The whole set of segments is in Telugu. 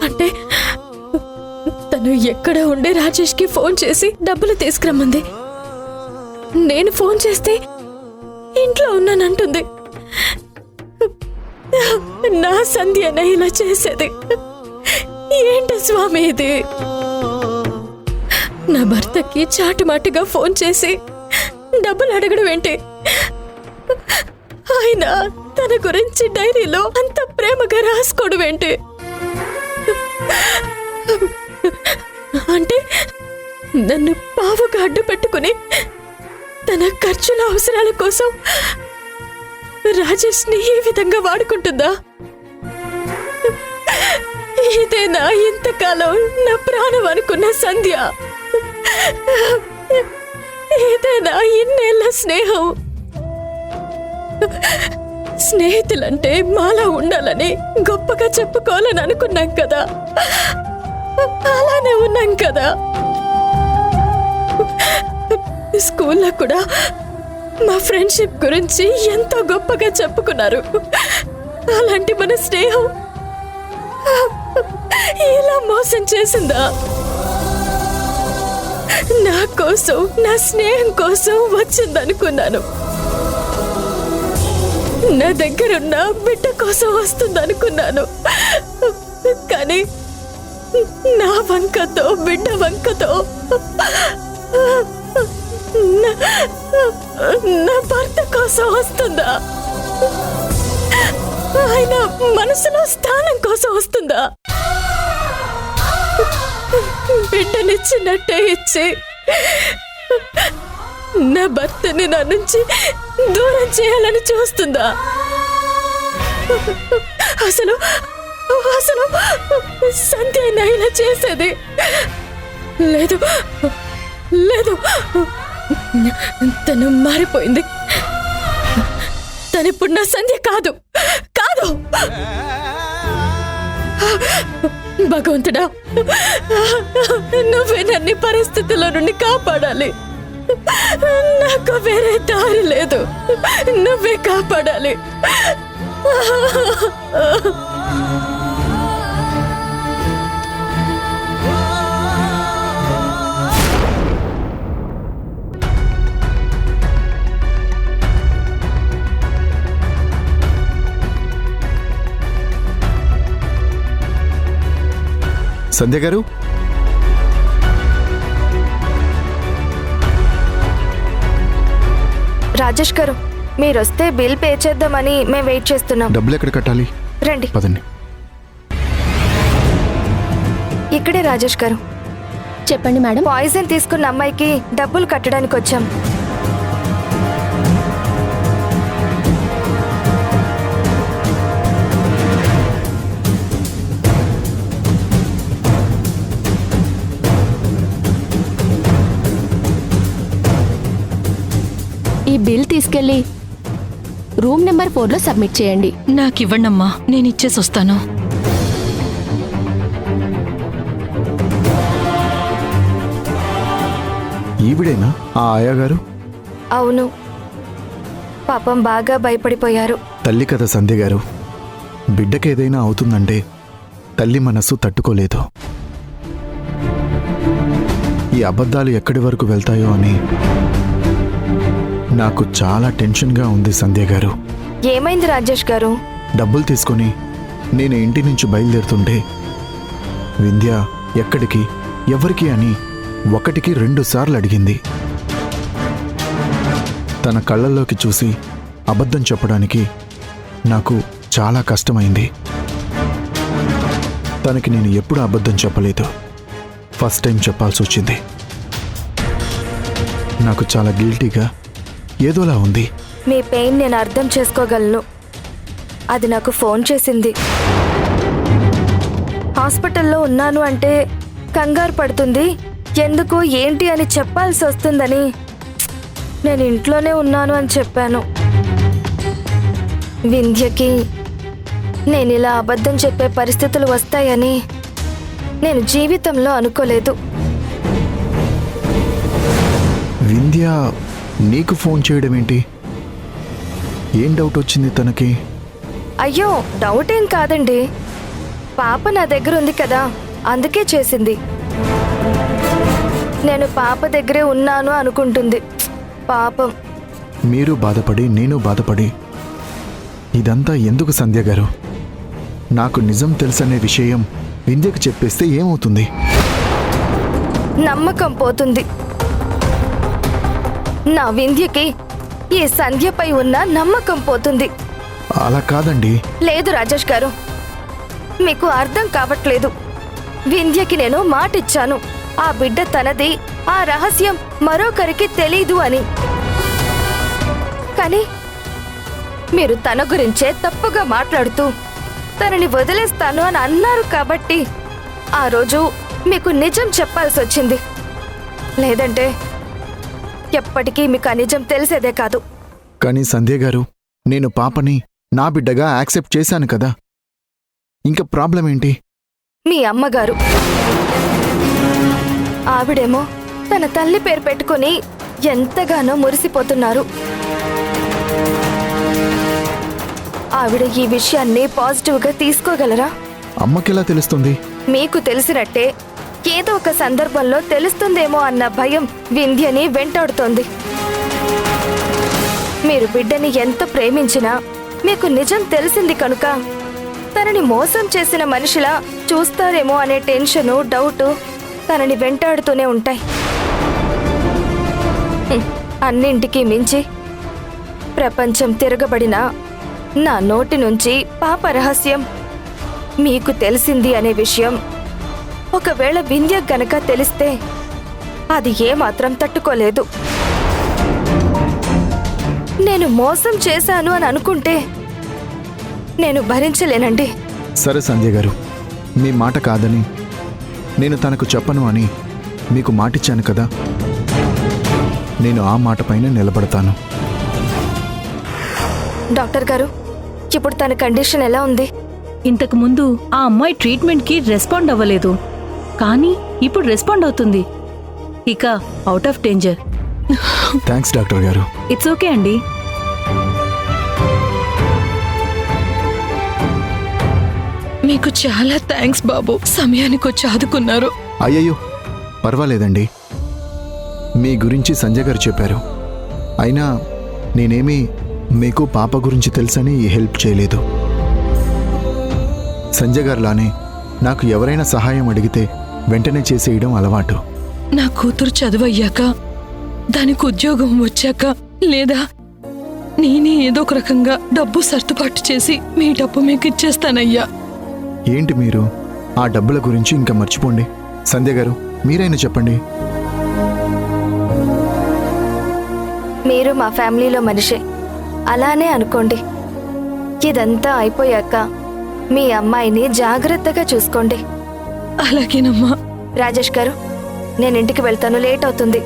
అంటే తను ఎక్కడ ఉండే రాజేష్కి ఫోన్ చేసి డబ్బులు తీసుకురమ్మంది. నేను ఫోన్ చేస్తే ఇంట్లో ఉన్నానంటుంది. నా సంధ్యన ఇలా చేసేది ఏంటి స్వామి ఇది? నా భర్తకి చాటుమాటుగా ఫోన్ చేసి డబ్బులు అడగడం ఏంటి? ఆయన తన గురించి డైరీలో అంత ప్రేమగా రాసుకోవడం ఏంటి? అంటే నన్ను పావుగా అడ్డు పెట్టుకుని తన ఖర్చుల అవసరాల కోసం రాజేష్ ని ఈ విధంగా వాడుకుంటుందా? ఇదేనా ఇంతకాలం నా ప్రాణం అనుకున్న సంధ్య? ఇదేనా ఇన్నేళ్ల స్నేహం? స్నేహితులంటే మాలా ఉండాలని గొప్పగా చెప్పుకోవాలని అనుకున్నాం కదా, అలానే ఉన్నాం కదా. స్కూల్లో కూడా మా ఫ్రెండ్షిప్ గురించి ఎంతో గొప్పగా చెప్పుకున్నారు. అలాంటి మన స్నేహం ఇలా మోసం చేసిందా? నా కోసం, నా స్నేహం కోసం వచ్చిందనుకున్నాను. నా దగ్గరున్న బిడ్డ కోసం వస్తుందనుకున్నాను. కానీ నా వంకతో, బిడ్డ వంకతో నా భర్త కోసం వస్తుందా? ఆయన మనసులో స్థానం కోసం వస్తుందా? బిడ్డనిచ్చినట్టే ఇచ్చి నా భర్తని నా నుంచి దూరం చేయాలని చూస్తుందా? అసలు అసలు సంధ్య ఇలా చేసేది లేదు. లేదు, తను మారిపోయింది. తనిప్పుడు నా సంధ్య కాదు. కాదు భగవంతుడా, నువ్వే నన్ను పరిస్థితుల నుండి కాపాడాలి. నాకు వేరే దారి లేదు. నువ్వే కాపాడాలి. సంధ్య గారు, రాజేష్ గారు, మీరొస్తే బిల్ పే చేద్దామని మేము వెయిట్ చేస్తున్నాం. డబ్బులు ఎక్కడ కట్టాలి? రండి, పదండి. ఇక్కడే రాజేష్ గారు. చెప్పండి మేడం. పాయిజన్ తీసుకున్న అమ్మాయికి డబ్బులు కట్టడానికి వచ్చాం. ఈ బిల్ తీసుకెళ్లి రూమ్ నెంబర్ 4లో సబ్మిట్ చేయండి. నాకివ్వండమ్మా, నేను ఇచ్చేసి వస్తాను. ఈవిడేనా ఆ ఆయా గారు? అవును, పాపం బాగా భయపడిపోయారు. తల్లి కదా సంధ్య గారు. బిడ్డకేదైనా అవుతుందంటే తల్లి మనస్సు తట్టుకోలేదు. ఈ అబద్ధాలు ఎక్కడి వరకు వెళ్తాయో అని నాకు చాలా టెన్షన్గా ఉంది సంధ్య గారు. ఏమైంది రాజేష్ గారు? డబ్బులు తీసుకొని నేను ఇంటి నుంచి బయలుదేరుతుంటే వింధ్య ఎక్కడికి, ఎవరికి అని 1కి 2 సార్లు అడిగింది. తన కళ్ళల్లోకి చూసి అబద్ధం చెప్పడానికి నాకు చాలా కష్టమైంది. తనకి నేను ఎప్పుడు అబద్ధం చెప్పలేదు. ఫస్ట్ టైం చెప్పాల్సి వచ్చింది. నాకు చాలా గిల్టీగా, ఏదోలా ఉంది. మీ పెయిన్ నేను అర్థం చేసుకోగలను. అది నాకు ఫోన్ చేసింది. హాస్పిటల్లో ఉన్నాను అంటే కంగారు పడుతుంది, ఎందుకు ఏంటి అని చెప్పాల్సి వస్తుందని నేను ఇంట్లోనే ఉన్నాను అని చెప్పాను. వింధ్యకి నేను ఇలా అబద్ధం చెప్పే పరిస్థితులు వస్తాయని నేను జీవితంలో అనుకోలేదు. వింధ్య నీకు ఫోన్ చేయడం ఏంటి? ఏం డౌట్ వచ్చింది తనకి? అయ్యో డౌట్ ఏం కాదండి. పాప నా దగ్గర ఉంది కదా, అందుకే చేసింది. నేను పాప దగ్గరే ఉన్నాను అనుకుంటుంది. పాపం. మీరు బాధపడి నేను బాధపడి ఇదంతా ఎందుకు సంధ్య గారు? నాకు నిజం తెలుసనే విషయం వింధ్యకు చెప్పేస్తే ఏమవుతుంది? నమ్మకం పోతుంది. నా వింధ్యకి ఈ సంధ్యపై ఉన్న నమ్మకం పోతుంది. అలా కాదండి. లేదు రాజేష్ గారు, మీకు అర్థం కావట్లేదు. వింధ్యకి నేను మాటిచ్చాను, ఆ బిడ్డ తనది, ఆ రహస్యం మరొకరికి తెలీదు అని. కానీ మీరు తన గురించే తప్పుగా మాట్లాడుతూ తనని వదిలేస్తాను అని అన్నారు కాబట్టి ఆ రోజు మీకు నిజం చెప్పాల్సి వచ్చింది. లేదంటే ఎప్పటికీ మీకు ఆ నిజం తెలిసేదే కాదు. కానీ సంధ్య గారు, నేను పాపని నా బిడ్డగా యాక్సెప్ట్ చేశాను కదా, ఇంకా ప్రాబ్లం ఏంటి? మీ అమ్మగారు ఆవిడేమో తన తల్లి పేరు పెట్టుకుని ఎంతగానో మురిసిపోతున్నారు. ఆవిడ ఈ విషయాన్ని పాజిటివ్గా తీసుకోగలరా? అమ్మకెలా తెలుస్తుంది? మీకు తెలిసినట్టే ఏదో ఒక సందర్భంలో తెలుస్తుందేమో అన్న భయం వింధ్యని వెంటాడుతోంది. మీరు బిడ్డని ఎంత ప్రేమించినా మీకు నిజం తెలిసింది కనుక తనని మోసం చేసిన మనిషిలా చూస్తారేమో అనే టెన్షను, డౌటు తనని వెంటాడుతూనే ఉంటాయి. అన్నింటికీ మించి ప్రపంచం తిరగబడినా నా నోటి నుంచి పాప రహస్యం మీకు తెలిసింది అనే విషయం ఒకవేళ వింధ్య గనక తెలిస్తే అది ఏమాత్రం తట్టుకోలేదు. నేను మోసం చేశాను అని అనుకుంటే నేను భరించలేనండి. సరే సంధ్య గారు, మీ మాట కాదని నేను తనకు చెప్పను అని మీకు మాటిచ్చాను కదా, నేను ఆ మాట పైన నిలబడతాను. డాక్టర్ గారు, ఇప్పుడు తన కండిషన్ ఎలా ఉంది? ఇంతకు ముందు ఆ అమ్మాయి ట్రీట్మెంట్కి రెస్పాండ్ అవ్వలేదు, కానీ ఇప్పుడు రెస్పాండ్ అవుతుంది. ఇక out of danger. Thanks doctor గారు. ఇట్స్ ఓకే అండి. మీకు చాలా థ్యాంక్స్ బాబు, సమయానికి వచ్చి ఆదుకున్నారు. అయ్యయ్యో పర్వాలేదండి, మీ గురించి సంజయ్ గారు చెప్పారు. అయినా నేనేమీ మీకు పాప గురించి తెలుసని హెల్ప్ చేయలేదు. సంజయ్ గారులానే నాకు ఎవరైనా సహాయం అడిగితే వెంటనే చేసేయడం అలవాటు. నా కూతురు చదువయ్యాక, దానికి ఉద్యోగం వచ్చాక, లేదా నేనే ఏదో ఒక రకంగా డబ్బు సర్దుబాటు చేసి మీ డబ్బు మీకు ఇచ్చేస్తానయ్యా. ఏంటి మీరు ఆ డబ్బుల గురించి ఇంకా మర్చిపోండి. సంధ్య గారు, మీరైనా చెప్పండి. మీరు మా ఫ్యామిలీలో మనిషే, అలానే అనుకోండి. ఇదంతా అయిపోయాక మీ అమ్మాయిని జాగ్రత్తగా చూసుకోండి. అలాగేనమ్మా. రాజేష్ గారు, నేను ఇంటికి వెళ్తాను, లేట్ అవుతుంది.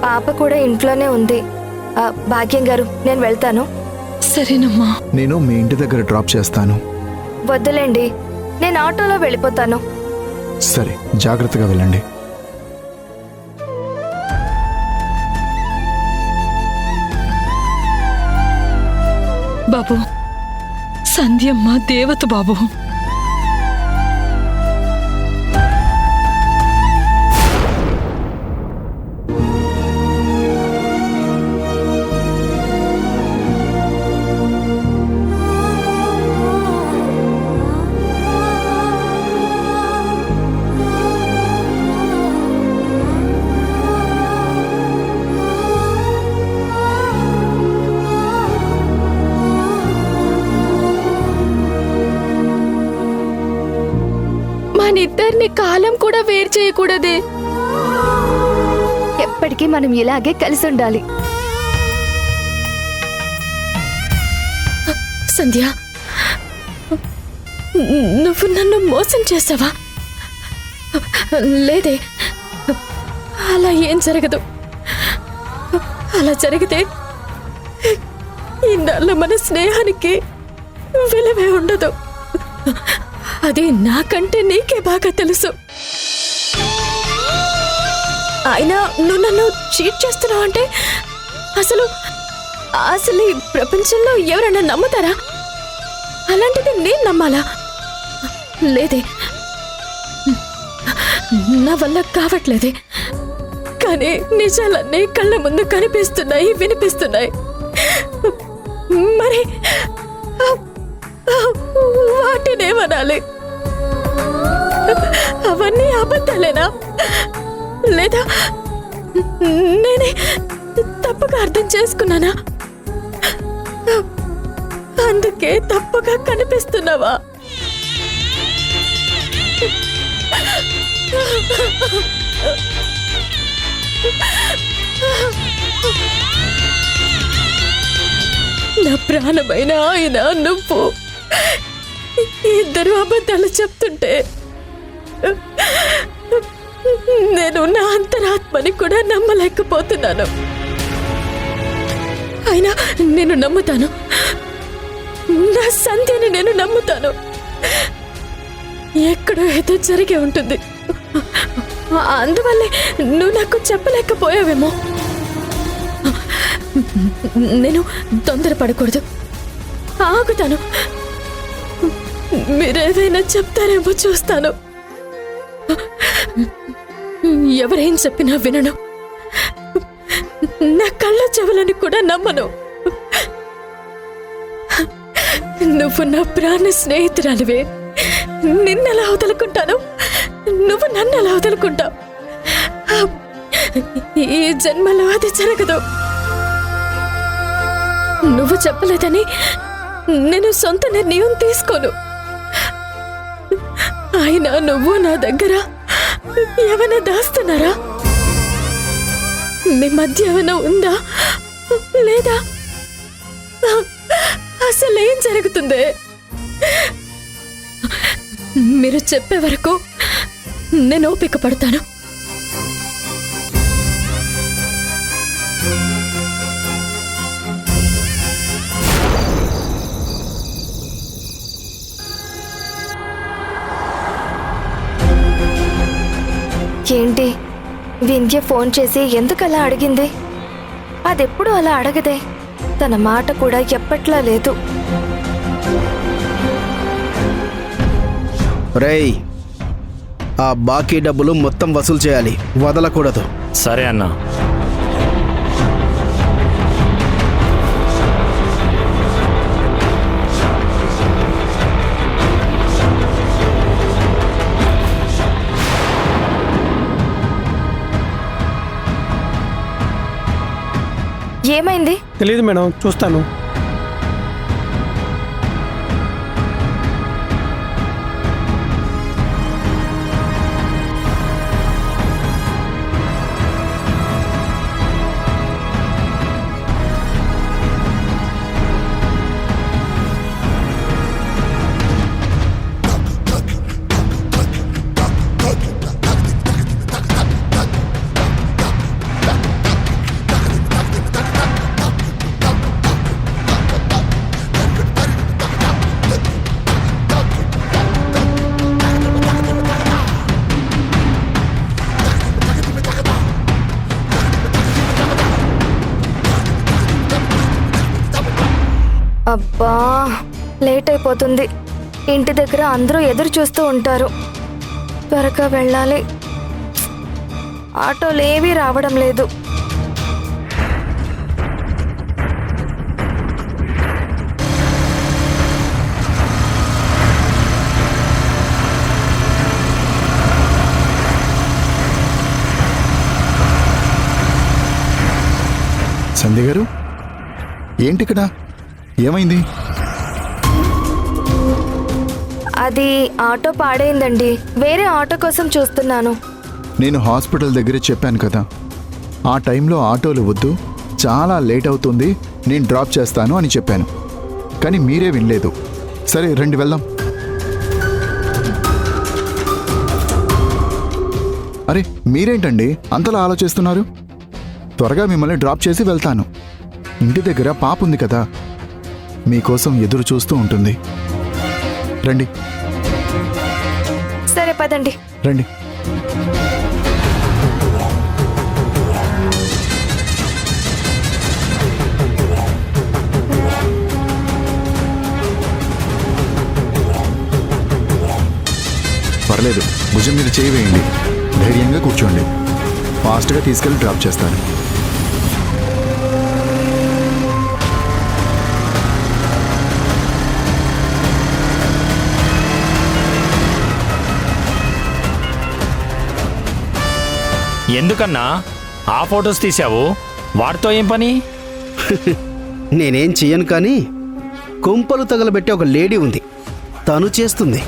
పాప కూడా ఇంట్లోనే ఉంది. భాగ్యం గారు, నేను వెళ్తాను. సరేనమ్మా. నేను మీ ఇంటి దగ్గర డ్రాప్ చేస్తాను. వద్దులేండి, నేను ఆటోలో వెళ్ళిపోతాను. సరే, జాగ్రత్తగా వెళ్ళండి. బాబు, సంధ్యమ్మ దేవత బాబు. మనిద్దరిని కాలం కూడా వేరు చేయకూడదే. ఎప్పటికీ మనం ఇలాగే కలిసి ఉండాలి. సంధ్య, నువ్వు నన్ను మోసం చేసావా? లేదే, అలా ఏం జరగదు. అలా జరిగితే ఇన్నాళ్ళ మన స్నేహానికి విలువే ఉండదు. అది నాకంటే నీకే బాగా తెలుసు. అయినా నువ్వు నన్ను చీట్ చేస్తున్నావు అంటే అసలు ఈ ప్రపంచంలో ఎవరైనా నమ్ముతారా? అలాంటిది నేను నమ్మాలా? లేదే, నా వల్ల కావట్లేదే. కానీ నిజాలన్నీ కళ్ళ ముందు కనిపిస్తున్నాయి, వినిపిస్తున్నాయి. మరి వాటినేమనాలి? అవన్నీ అబద్ధాలేనా? లేదా నేనే తప్పుగా అర్థం చేసుకున్నానా? అందుకే తప్పుగా కనిపిస్తున్నావా? నా ప్రాణమైన ఆయన నువ్వు ఇద్దరు అబద్ధాలు చెప్తుంటే నేను నా అంతరాత్మని కూడా నమ్మలేకపోతున్నాను. అయినా నేను నమ్ముతాను, నా సంధ్యని నేను నమ్ముతాను. ఎక్కడో ఏదో జరిగే ఉంటుంది, అందువల్లే నువ్వు నాకు చెప్పలేకపోయావేమో. నేను తొందరపడకూడదు, ఆగుతాను. మీరేదైనా చెప్తారేమో చూస్తాను. ఎవరేం చెప్పినా వినను, నా కళ్ళ చెవులని కూడా నమ్మను. నువ్వు నా ప్రాణ స్నేహితురాలివే, నిన్నెలా వదులుకుంటాను? నువ్వు నన్ను ఎలా వదులుకుంటావు? ఈ జన్మలో అది జరగదు. నువ్వు చెప్పలేదని నేను సొంత నిర్ణయం తీసుకోను. అయినా నువ్వు నా దగ్గర ఏమైనా దాస్తున్నారా? మీ మధ్య ఏమైనా ఉందా లేదా? అసలు ఏం జరుగుతుంది? మీరు చెప్పే వరకు నేను ఓపిక పడతాను. ఏంటి, వింధ్య ఫోన్ చేసి ఎందుకు అలా అడిగింది? అదెప్పుడు అలా అడగదే. తన మాట కూడా ఎప్పట్లా లేదు. రేయ్, ఆ బాకీ డబ్బులు మొత్తం వసూలు చేయాలి, వదలకూడదు. సరే అన్నా. ఏమైంది? తెలియదు మేడం, చూస్తాను. అబ్బా, లేట్ అయిపోతుంది. ఇంటి దగ్గర అందరూ ఎదురు చూస్తూ ఉంటారు. త్వరగా వెళ్ళాలి. ఆటోలు ఏవీ రావడం లేదు. సంధ్య గారు, ఏంటి ఇక్కడ? ఏమైంది? అది ఆటో పాడైందండి. వేరే ఆటో కోసం చూస్తున్నాను. నేను హాస్పిటల్ దగ్గర చెప్పాను కదా, ఆ టైంలో ఆటోలు వద్దు, చాలా లేట్ అవుతుంది, నేను డ్రాప్ చేస్తాను అని చెప్పాను. కానీ మీరే వినలేదు. సరే రండి వెళ్దాం. అరే మీరేంటండి అంతలా ఆలోచిస్తున్నారు? త్వరగా మిమ్మల్ని డ్రాప్ చేసి వెళ్తాను. ఇంటి దగ్గర పాప ఉంది కదా, మీకోసం ఎదురు చూస్తూ ఉంటుంది. రండి. సరే పదండి. రండి. పర్లేదు, భుజం మీద చేయి వేయండి. ధైర్యంగా కూర్చోండి. ఫాస్ట్గా తీసుకెళ్ళి డ్రాప్ చేస్తాను. ఎందుకన్నా ఆ ఫొటోస్ తీసావు? వాటితో ఏం పని? నేనేం చెయ్యను కానీ కొంపలు తగలబెట్టే ఒక లేడీ ఉంది, తను చేస్తుంది.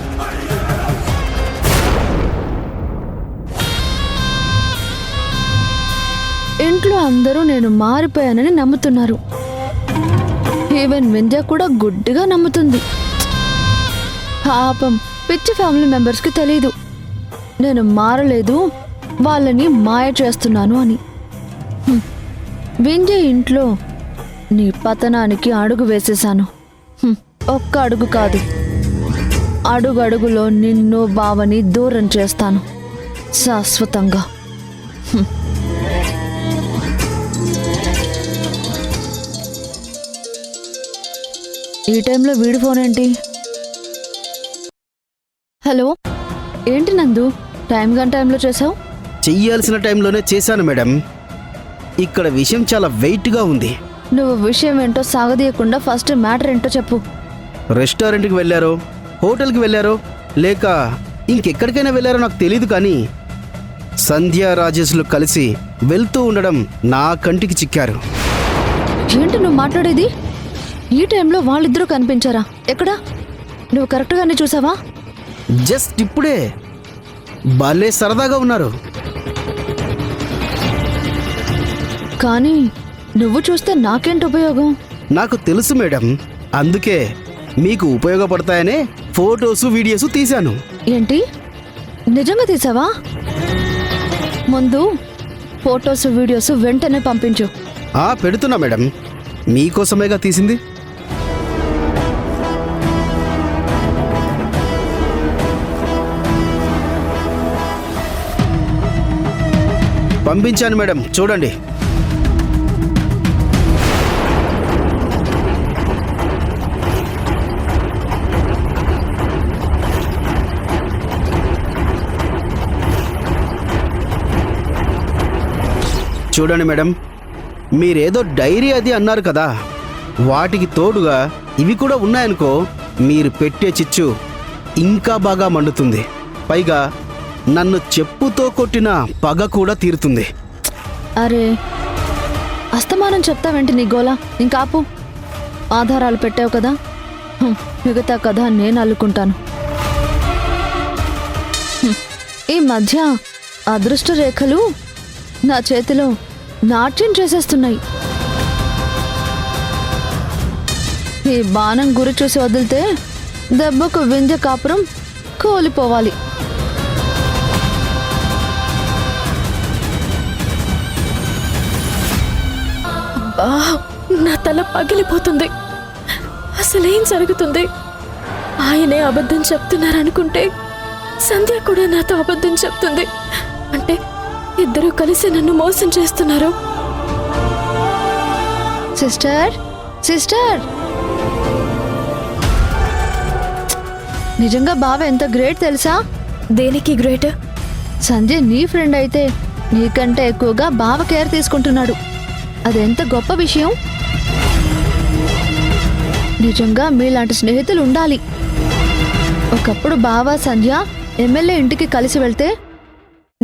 ఇంట్లో అందరూ నేను మారిపోయానని నమ్ముతున్నారు. ఈవెన్ వింధ్య కూడా గుడ్డిగా నమ్ముతుంది. పాపం పిచ్చి ఫ్యామిలీ మెంబర్స్కి తెలీదు నేను మారలేదు, వాళ్ళని మాయ చేస్తున్నాను అని. వింధ్య ఇంట్లో నీ పతనానికి అడుగు వేసేశాను. ఒక్క అడుగు కాదు, అడుగడుగులో నిన్ను బావని దూరం చేస్తాను శాశ్వతంగా. ఈ టైంలో వీడి ఫోన్ ఏంటి? హలో, ఏంటి నందు టైం టైంలో చేసావు? చెయ్యాల్సిన టైంలోనే చేశాను మేడం. ఇక్కడ విషయం చాలా వెయిట్గా ఉంది. నువ్వు విషయం ఏంటో సాగదీయకుండా ఫస్ట్ మ్యాటర్ ఏంటో చెప్పు. రెస్టారెంట్కి వెళ్ళారో, హోటల్కి వెళ్ళారో, లేక ఇంకెక్కడికైనా వెళ్ళారో నాకు తెలీదు కానీ సంధ్య రాజేష్లు కలిసి వెళ్తూ ఉండడం నా కంటికి చిక్కారు. ఏంటి నువ్వు మాట్లాడేది? ఈ టైంలో వాళ్ళిద్దరూ కనిపించారా? ఎక్కడా? నువ్వు కరెక్ట్గానే చూసావా? జస్ట్ ఇప్పుడే. భలే సరదాగా ఉన్నారు. కానీ నువ్వు చూస్తే నాకేంటి ఉపయోగం? నాకు తెలుసు మేడం, అందుకే మీకు ఉపయోగపడతాయనే ఫోటోసు వీడియోసు తీశాను. ఏంటి, నిజంగా తీసావా? ముందు ఫొటోస్ వీడియోస్ వెంటనే పంపించు. పెడుతున్నా మేడం, మీకోసమేగా తీసింది. పంపించాను మేడం, చూడండి. చూడండి మేడం, మీరేదో డైరీ అది అన్నారు కదా, వాటికి తోడుగా ఇవి కూడా ఉన్నాయనుకో, మీరు పెట్టే చిచ్చు ఇంకా బాగా మండుతుంది. పైగా నన్ను చెప్పుతో కొట్టిన పగ కూడా తీరుతుంది. అరే, అస్తమానం చెప్తావేంటి నీ గోలా? ఇంకాపు. ఆధారాలు పెట్టావు కదా, మిగతా కథ నేను అల్లుకుంటాను. ఈ మధ్య అదృష్ట రేఖలు నా చేతిలో నాట్యం చేసేస్తున్నాయి. ఈ బాణం గురి చూసి వదిలితే దెబ్బకు వింధ్య కాపురం కోలిపోవాలి. నా తల పగిలిపోతుంది. అసలేం జరుగుతుంది? ఆయనే అబద్ధం చెప్తున్నారనుకుంటే సంధ్య కూడా నాతో అబద్ధం చెప్తుంది. అంటే ఇద్దరూ కలిసి నన్ను మోసం చేస్తున్నారు. సిస్టర్, సిస్టర్, నిజంగా బావ ఎంత గ్రేట్ తెలుసా? దేనికి గ్రేట్? సంజయ్ నీ ఫ్రెండ్ అయితే నీకంటే ఎక్కువగా బావ కేర్ తీసుకుంటున్నాడు. అదెంత గొప్ప విషయం. నిజంగా మీలాంటి స్నేహితులు ఉండాలి. ఒకప్పుడు బావ సంధ్య ఎమ్మెల్యే ఇంటికి కలిసి వెళ్తే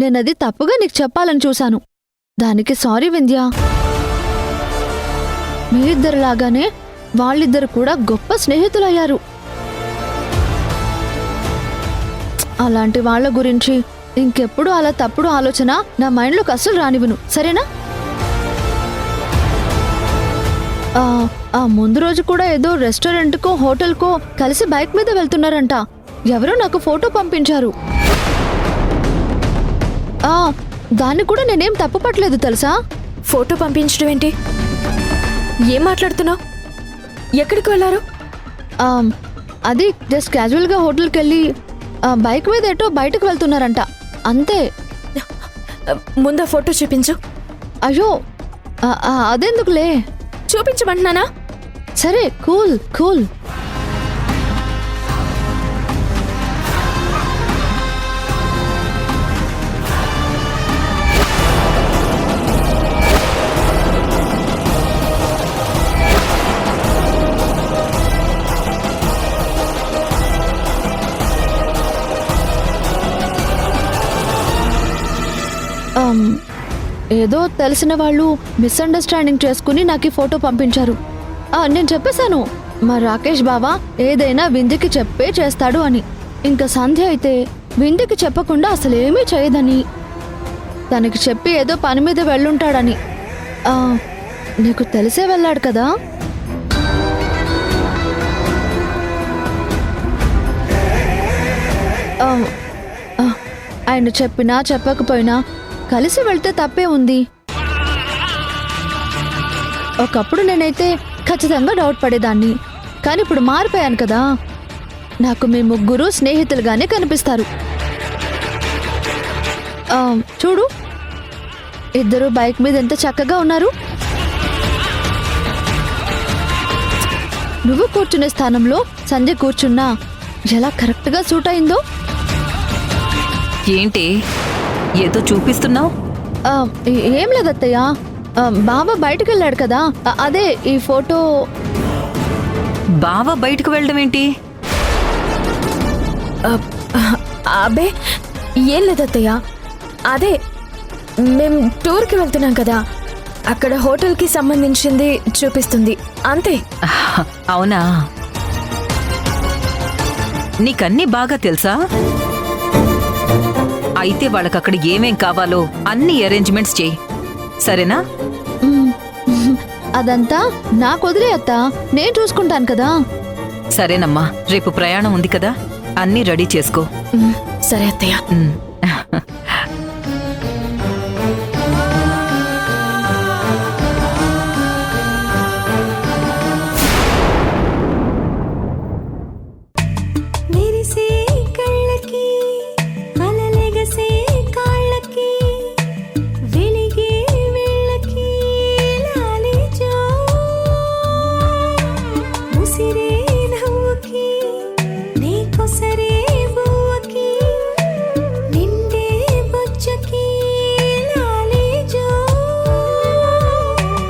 నేనది తప్పుగా నీకు చెప్పాలని చూశాను. దానికి సారీ వింధ్య. మీ ఇద్దరిలాగానే వాళ్ళిద్దరు కూడా గొప్ప స్నేహితులయ్యారు. అలాంటి వాళ్ళ గురించి ఇంకెప్పుడు అలా తప్పుడు ఆలోచన నా మైండ్లోకి అస్సలు రానివ్వను, సరేనా? ఆ ముందు రోజు కూడా ఏదో రెస్టారెంట్కో హోటల్కో కలిసి బైక్ మీద వెళ్తున్నారంట. ఎవరో నాకు ఫోటో పంపించారు. దాన్ని కూడా నేనేం తప్పు పట్టలేదు తెలుసా. ఫోటో పంపించడం ఏంటి? ఏం మాట్లాడుతున్నావు? ఎక్కడికి వెళ్ళారు? అది జస్ట్ క్యాజువల్గా హోటల్కి వెళ్ళి బైక్ మీద ఎటో బయటకు వెళ్తున్నారంట, అంతే. ముందా ఫోటో చూపించు. అయ్యో, అదెందుకులే, చూపించమంటున్నానా? సరే, కూల్ కూల్. ఏదో తెలిసిన వాళ్ళు మిస్అండర్స్టాండింగ్ చేసుకుని నాకు ఈ ఫోటో పంపించారు. నేను చెప్పేశాను మా రాకేష్ బావా ఏదైనా వింధ్యకి చెప్పే చేస్తాడు అని. ఇంకా సంధ్య అయితే వింధ్యకి చెప్పకుండా అసలేమీ చేయదని, తనకి చెప్పి ఏదో పని మీద వెళ్ళుంటాడని. నీకు తెలిసే వెళ్ళాడు కదా. ఆయన చెప్పినా చెప్పకపోయినా కలిసి వెళ్తే తప్పే ఉంది. ఒకప్పుడు నేనైతే ఖచ్చితంగా డౌట్ పడేదాన్ని, కానీ ఇప్పుడు మారిపోయాను కదా. నాకు మీ ముగ్గురు స్నేహితులుగానే కనిపిస్తారు. చూడు, ఇద్దరు బైక్ మీద ఎంత చక్కగా ఉన్నారు. నువ్వు కూర్చునే స్థానంలో సంజయ్ కూర్చున్నా ఎలా కరెక్ట్గా సూట్ అయిందో. ఏంటి ఏదో చూపిస్తున్నావు? ఏం లేదత్తయ్య, బాబా బయటకు వెళ్ళాడు కదా, అదే ఈ ఫోటో. బావ బయటకు వెళ్ళడం ఏంటి? అబే ఏం లేదత్తయ్య, అదే మేం టూర్కి వెళ్తున్నాం కదా, అక్కడ హోటల్కి సంబంధించింది చూపిస్తుంది అంతే. అవునా, నీకన్నీ బాగా తెలుసా? అయితే వాళ్ళకక్కడ ఏమేం కావాలో అన్ని అరేంజ్మెంట్స్ చేయి, సరేనా? అదంతా నాకు వదిలే అత్త, నేను చూసుకుంటాను కదా. సరేనమ్మా, రేపు ప్రయాణం ఉంది కదా, అన్నీ రెడీ చేసుకో. సరే అత్తయ్య. ఉమ్.